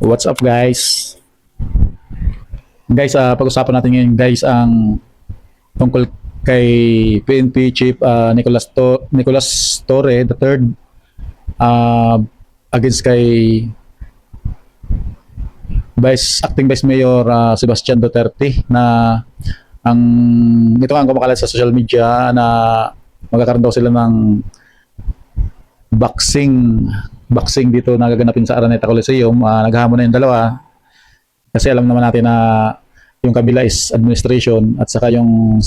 What's up guys? Guys, pag-usapan natin ngayon guys ang tungkol kay PNP Chief Nicolas Torre III against kay Acting Vice Mayor Sebastian Duterte na ito nga ang kumakalat sa social media na magkakaroon daw sila ng boxing dito na gaganapin sa Araneta Coliseum. Naghahamon na yung dalawa kasi alam naman natin na yung kabila is administration at saka yung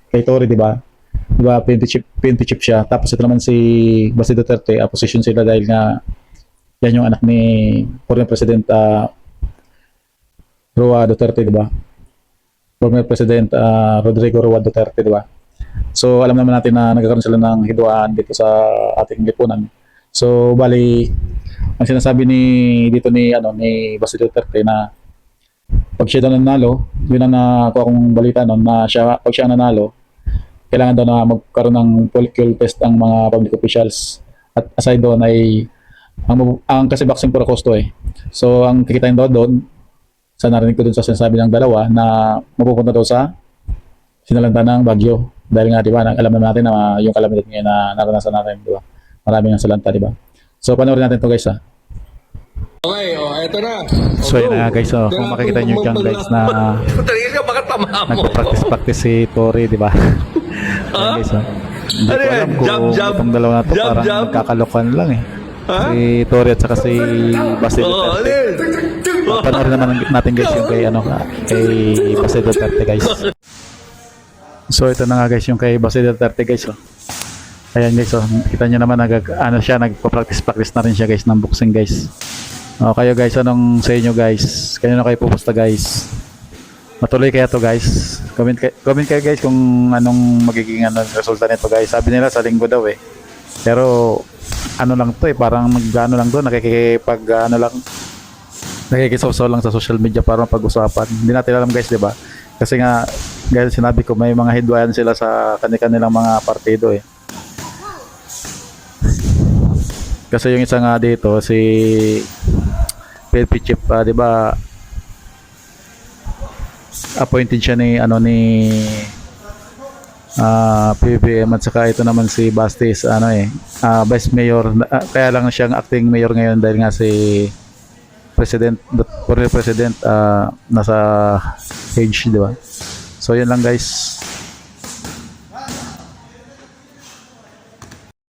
kay Tory, di ba? Di ba PNP chief siya. Tapos ito naman si Basti Duterte, opposition sila dahil nga yan yung anak ni former President Roa Duterte, di ba? Former President Rodrigo Roa Duterte, di ba? So alam naman natin na nagkakaroon sila ng hidwaan dito sa ating lipunan. So bali ang sinasabi dito ni Basti Duterte na pag siya daw nanalo, yun ang nakuha kong balita noon na pag siya nanalo, kailangan daw na magkaroon ng political test ang mga public officials. At aside doon ay ang kasi boxing puro kosto eh. So ang kikitain daw doon, sa narinig ko doon sa sinasabi ng dalawa na mapupunta daw sa sinalanta ng Baguio. Dahil nga, di ba, alam naman natin na yung kalamidad ngayon na naranasan natin, di ba? Maraming ang salanta, di ba? So, panoorin natin ito guys, ha? Okay, eto na. So, yun na nga guys, kung makikita nyo dyan guys na nagpa-practice si Tory, di ba? Ayan guys, hindi ko alam kung itong dalawa na ito parang nagkakalokan lang eh. Si Tory at saka si Basti Duterte. Panoorin naman natin guys yung kay Basti Duterte guys. So ito na nga guys yung kay Basti Duterte guys. Ayan guys, kita nyo naman nagpa-practice na rin siya guys ng boxing guys. Kayo guys, anong sa inyo guys? Kanino kayo pupusta guys? Matuloy kaya to guys? Comment kayo guys kung anong magiging resulta nito guys. Sabi nila sa linggo daw eh. Pero lang to eh, parang lang doon, nakikisaw-saw lang sa social media para pag-usapan. Hindi natin alam guys, di ba? Kasi nga, guys, sinabi ko, may mga hidwayan sila sa kanilang mga partido eh. Kasi yung isa nga dito, si PNP Chief, di ba, appointed siya ni PBBM at saka ito naman si Basti is Vice Mayor, kaya lang siyang acting mayor ngayon dahil nga si former President nasa age, di ba? So yun lang guys.